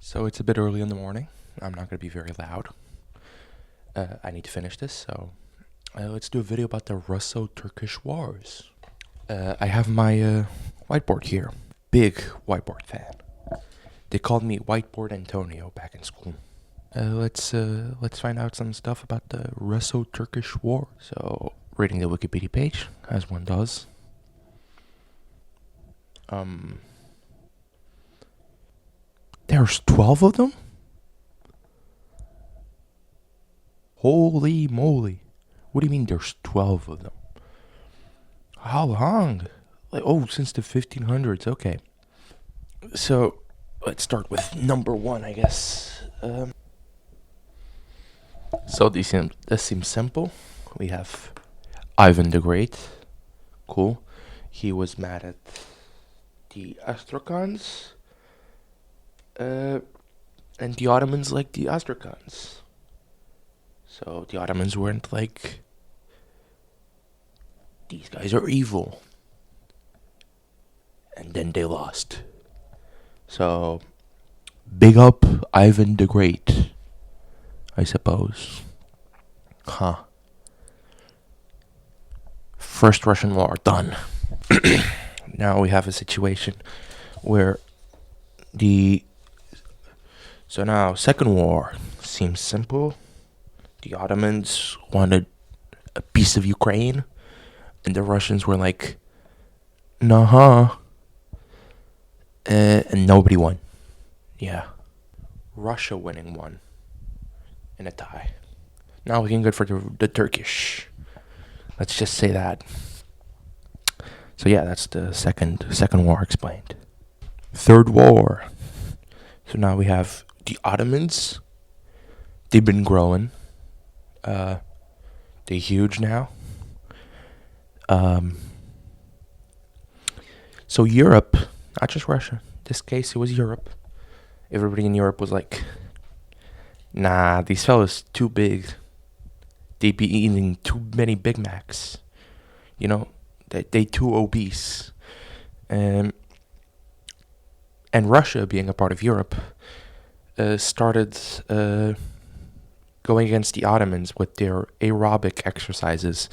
So it's a bit early in the morning. I'm not going to be very loud. I need to finish this, so let's do a video about the Russo-Turkish Wars. I have my whiteboard here. Big whiteboard fan. They called me Whiteboard Antonio back in school. Let's find out some stuff about the Russo-Turkish War. So, reading the Wikipedia page, as one does. There's 12 of them? Holy moly. What do you mean there's 12 of them? How long? Since the 1500s. Okay. So, let's start with number one, I guess. So this seems simple. We have Ivan the Great. Cool. He was mad at the Astracans. And the Ottomans liked the Astracans. So the Ottomans weren't like, these guys are evil. And then they lost. So, big up Ivan the Great, I suppose. First Russian War, done. Now we have a situation where Second War seems simple. The Ottomans wanted a piece of Ukraine, and the Russians were like, nah. And nobody won. Yeah. Russia winning won in a tie. Now looking good for the Turkish. Let's just say that. So yeah, that's the second war explained. Third war. So now we have the Ottomans. They've been growing. They're huge now. So Europe, not just Russia. In this case, it was Europe. Everybody in Europe was like, nah, these fellas too big. They be eating too many Big Macs. You know, they too obese. And Russia, being a part of Europe, started going against the Ottomans with their aerobic exercises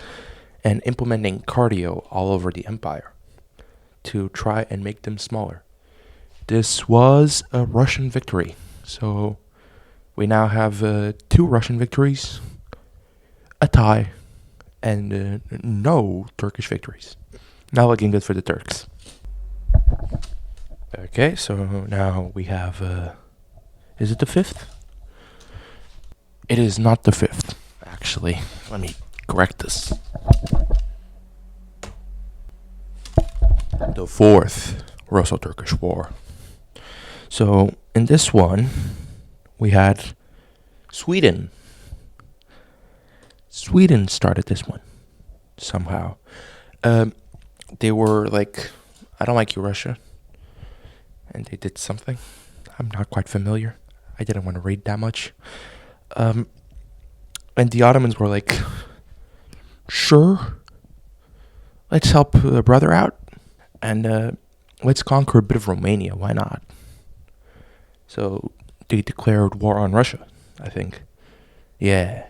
and implementing cardio all over the empire to try and make them smaller. This was a Russian victory. So we now have 2 Russian victories, a tie, and no Turkish victories. Now looking good for the Turks. Okay, so now we have, is it the 5th? It is not the 5th, actually. Let me correct this. The 4th Russo-Turkish War. So, in this one, we had Sweden. Sweden started this one, somehow. They were like, I don't like you, Russia. And they did something. I'm not quite familiar. I didn't want to read that much. And the Ottomans were like, sure, let's help a brother out. And let's conquer a bit of Romania. Why not? So they declared war on Russia, I think. Yeah.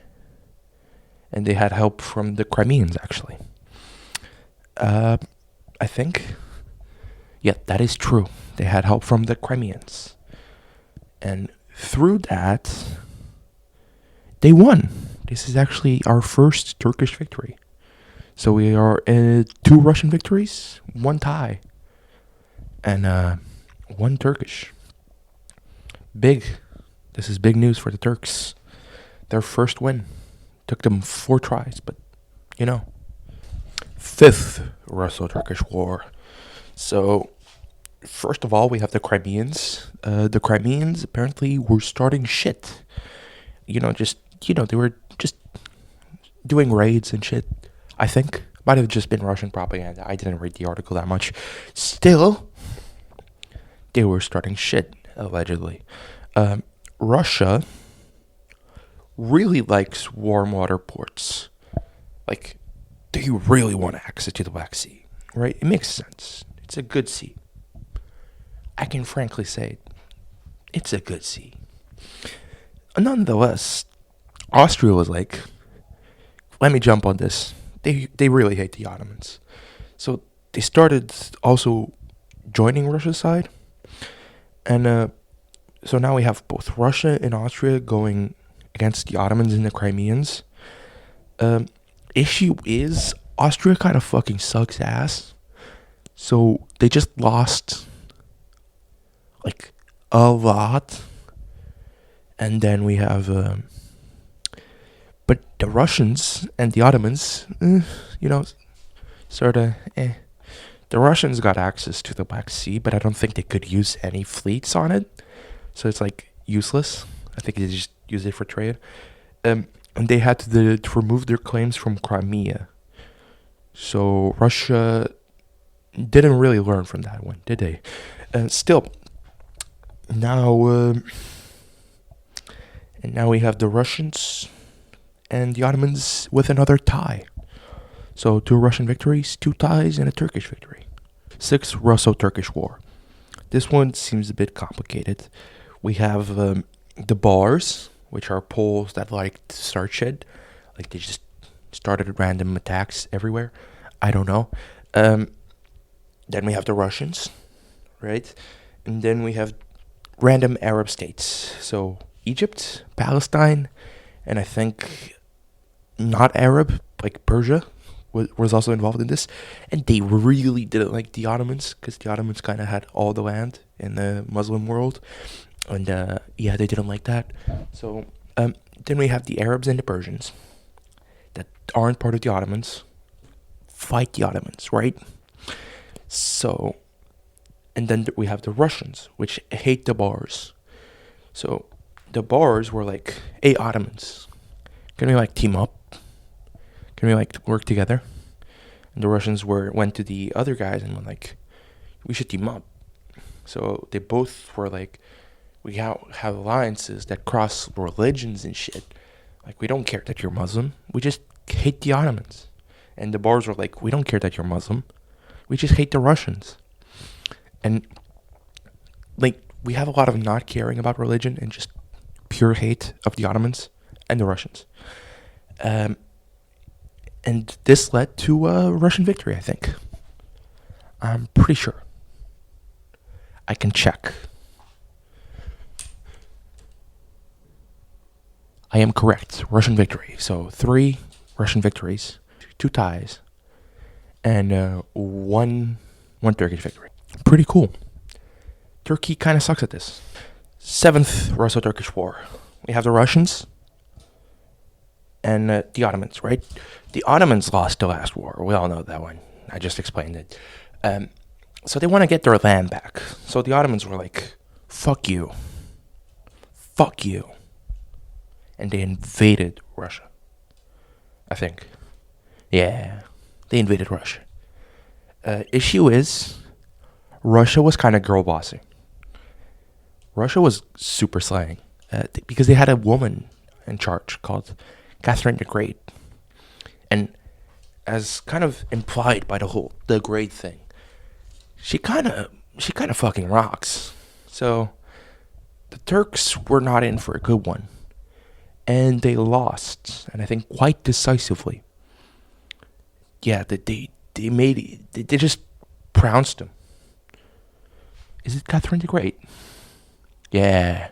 And they had help from the Crimeans, actually. I think. Yeah, that is true. They had help from the Crimeans. And through that, they won. This is actually our first Turkish victory. So we are 2 Russian victories, 1 tie, and 1 Turkish. Big. This is big news for the Turks. Their first win. Took them 4 tries, but, you know. 5th Russo-Turkish War. So, first of all, we have the Crimeans. The Crimeans apparently were starting shit. They were just doing raids and shit. I think. Might have just been Russian propaganda. I didn't read the article that much. Still, they were starting shit, allegedly. Russia really likes warm water ports. Like, they really want access to the Black Sea, right? It makes sense. It's a good sea. I can frankly say It's a good sea. Nonetheless, Austria was like, let me jump on this. They really hate the Ottomans. So they started also joining Russia's side. And so now we have both Russia and Austria going against the Ottomans and the Crimeans. Issue is, Austria kind of fucking sucks ass. So they just lost like a lot. And then we have, but the Russians and the Ottomans, sort of, The Russians got access to the Black Sea, but I don't think they could use any fleets on it. So it's like useless. I think they just use it for trade. And they had to remove their claims from Crimea. So Russia didn't really learn from that one, did they? Still, now and now we have the Russians and the Ottomans with another tie. So 2 Russian victories, 2 ties, and a Turkish victory. 6th Russo-Turkish War. This one seems a bit complicated. We have the bars, which are Poles that like to start shit. Like they just started random attacks everywhere. I don't know. Then we have the Russians, right? And then we have random Arab states. So Egypt, Palestine, and I think not Arab, like Persia was also involved in this. And they really didn't like the Ottomans, because the Ottomans kind of had all the land in the Muslim world. And they didn't like that. So then we have the Arabs and the Persians that aren't part of the Ottomans fight the Ottomans, right? So, and then we have the Russians, which hate the bars. So the bars were like, hey, Ottomans, can we like team up? Can we like work together? And the Russians went to the other guys and were like, we should team up. So they both were like, we have alliances that cross religions and shit. Like, we don't care that you're Muslim. We just hate the Ottomans. And the bars were like, we don't care that you're Muslim. We just hate the Russians. And like, we have a lot of not caring about religion and just pure hate of the Ottomans and the Russians. And this led to a Russian victory, I think. I'm pretty sure. I can check. I am correct. Russian victory. So 3 Russian victories, 2 ties, and one Turkish victory. Pretty cool. Turkey kind of sucks at this. 7th Russo-Turkish War. We have the Russians and the Ottomans, right? The Ottomans lost the last war. We all know that one. I just explained it. So they want to get their land back. So the Ottomans were like, fuck you. Fuck you. And they invaded Russia. I think. Yeah. They invaded Russia. Issue is, Russia was kind of girl bossy. Russia was super slaying. Because they had a woman in charge called Catherine the Great. And as kind of implied by the Great thing, she kind of fucking rocks. So the Turks were not in for a good one. And they lost, and I think quite decisively. Yeah, they just trounced them. Is it Catherine the Great? Yeah.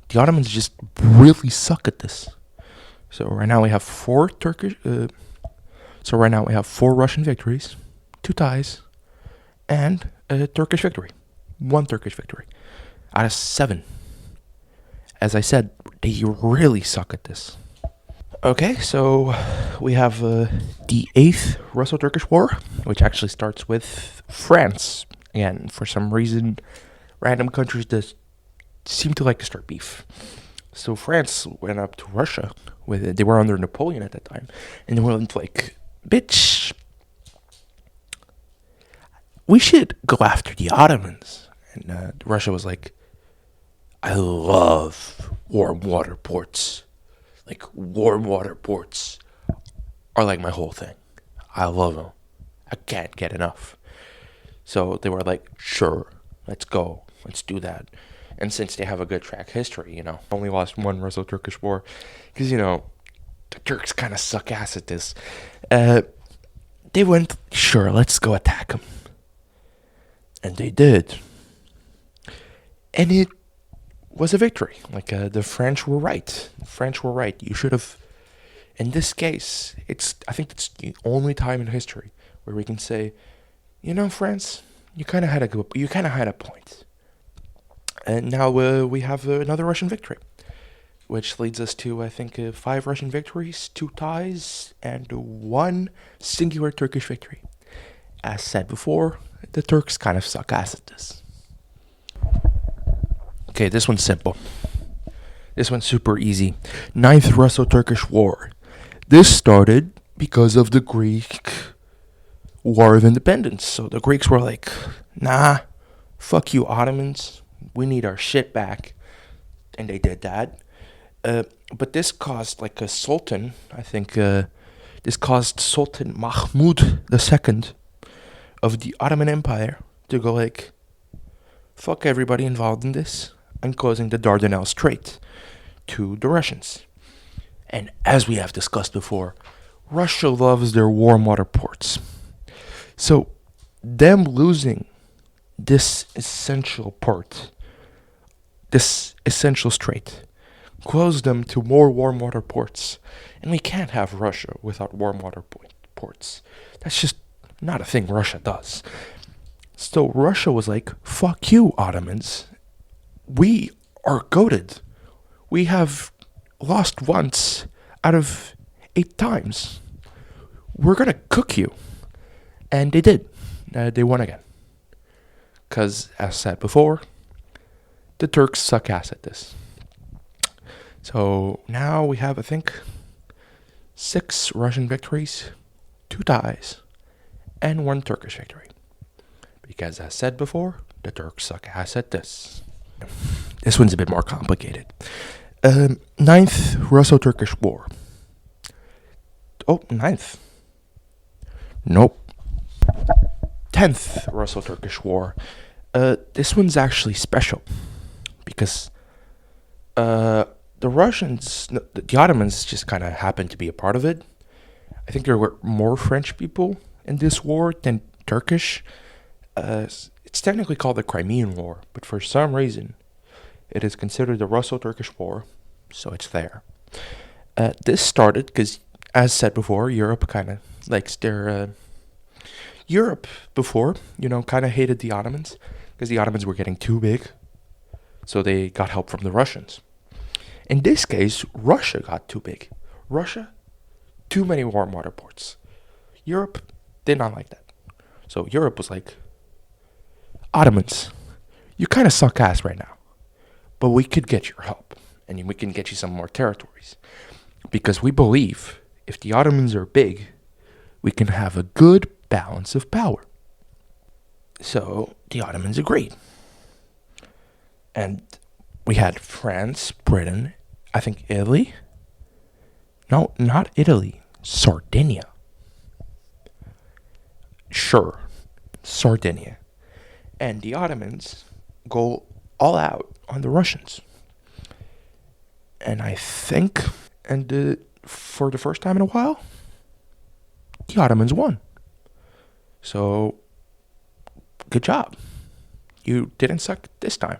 The Ottomans just really suck at this. So right now we have 4 Russian victories, 2 ties, and a Turkish victory. 1 Turkish victory out of 7. As I said, they really suck at this. Okay, so we have the 8th Russo-Turkish War, which actually starts with France. Again, for some reason, random countries that seem to like to start beef. So France went up to Russia. They were under Napoleon at that time. And they were like, bitch, we should go after the Ottomans. And Russia was like, I love warm water ports. Like, warm water ports are like my whole thing. I love them. I can't get enough. So they were like, sure, let's go. Let's do that. And since they have a good track history, only lost one Russo-Turkish war, because, the Turks kind of suck ass at this. They went, sure, let's go attack them. And they did. And it was a victory. The French were right. You should have. In this case, I think it's the only time in history where we can say, France, you kind of had a point. And now we have another Russian victory, which leads us to, I think, 5 Russian victories, 2 ties, and 1 singular Turkish victory. As said before, the Turks kind of suck ass at this. Okay, this one's simple. This one's super easy. 9th Russo-Turkish War. This started because of the Greek War of Independence. So the Greeks were like, nah, fuck you Ottomans. We need our shit back. And they did that. But this caused a sultan, I think, this caused Sultan Mahmud II of the Ottoman Empire to go fuck everybody involved in this, and closing the Dardanelles Strait to the Russians. And as we have discussed before, Russia loves their warm water ports. So them losing this essential port, this essential strait, closed them to more warm water ports. And we can't have Russia without warm water ports. That's just not a thing Russia does. So Russia was like, fuck you, Ottomans. We are goated. We have lost once out of 8 times. We're going to cook you. And they did. They won again. Because, as said before, the Turks suck ass at this. So now we have, I think, 6 Russian victories, 2 ties, and 1 Turkish victory. Because, as said before, the Turks suck ass at this. This one's a bit more complicated. 9th Russo-Turkish War. Oh, 9th. Nope. 10th Russo-Turkish War. This one's actually special. Because the Russians, the Ottomans just kind of happened to be a part of it. I think there were more French people in this war than Turkish. It's technically called the Crimean War, but for some reason, it is considered the Russo-Turkish War, so it's there. This started because, as said before, Europe kind of likes their... Europe before, kind of hated the Ottomans because the Ottomans were getting too big, so they got help from the Russians. In this case, Russia got too big. Russia, too many warm water ports. Europe did not like that. So Europe was like, Ottomans, you kind of suck ass right now, but we could get your help, and we can get you some more territories. Because we believe if the Ottomans are big, we can have a good balance of power. So the Ottomans agreed. And we had France, Britain, I think Italy. No, not Italy. Sardinia. Sure, Sardinia. And the Ottomans go all out on the Russians. And I think, for the first time in a while, the Ottomans won. So, good job. You didn't suck this time.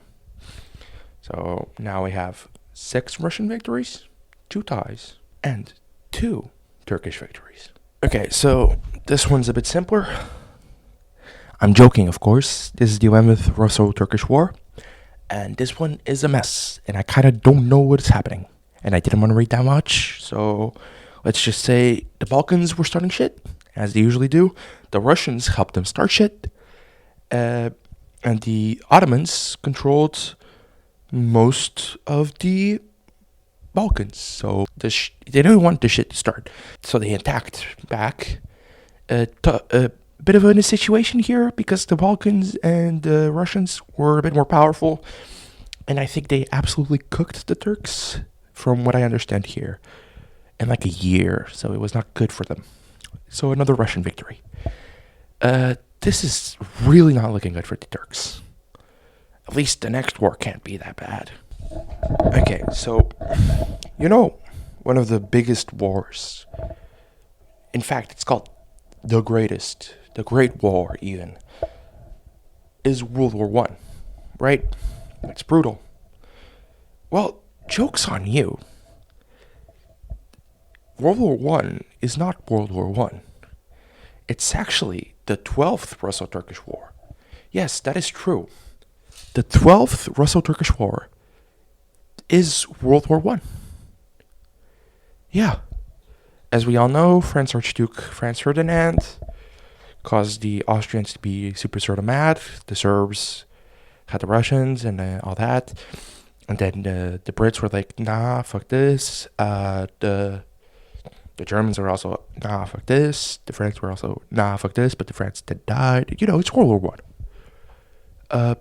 So, now we have 6 Russian victories, 2 ties, and 2 Turkish victories. Okay, so this one's a bit simpler. I'm joking, of course. This is the 11th Russo-Turkish War, and this one is a mess, and I kind of don't know what's happening, and I didn't want to read that much, so let's just say the Balkans were starting shit, as they usually do. The Russians helped them start shit, and the Ottomans controlled most of the Balkans, so they didn't want the shit to start, so they attacked back. Bit of a situation here because the Balkans and the Russians were a bit more powerful, and I think they absolutely cooked the Turks, from what I understand here, in like a year, so it was not good for them. So another Russian victory. This is really not looking good for the Turks. At least the next war can't be that bad. Okay, so, you know, one of the biggest wars. In fact, it's called the greatest, the Great War, even, is World War One, right? It's brutal. Well, joke's on you. World War One is not World War One. It's actually the 12th Russo-Turkish War. Yes, that is true. The 12th Russo-Turkish War is World War One. Yeah. As we all know, French Archduke Franz Ferdinand caused the Austrians to be super sort of mad. The Serbs had the Russians and all that. And then the Brits were like, nah, fuck this. The Germans were also, nah, fuck this. The French were also, nah, fuck this. But the French then died. You know, it's World War One.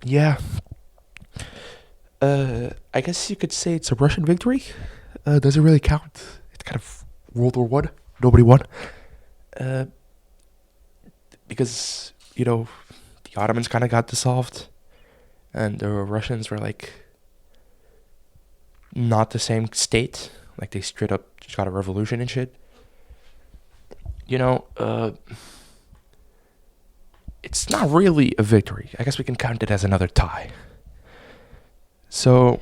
Yeah. I guess you could say it's a Russian victory. Does it really count? It's kind of World War One. Nobody won. Because, you know, the Ottomans kind of got dissolved. And the Russians were like not the same state. Like they straight up just got a revolution and shit. You know, it's not really a victory. I guess we can count it as another tie. So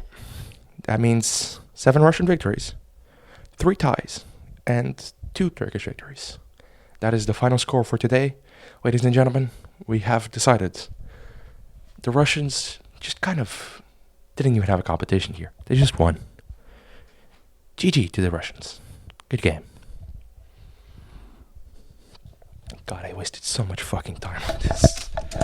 that means 7 Russian victories, 3 ties, and 2 Turkish victories. That is the final score for today. Ladies and gentlemen, we have decided the Russians just kind of didn't even have a competition here. They just won. GG to the Russians. Good game. God, I wasted so much fucking time on this.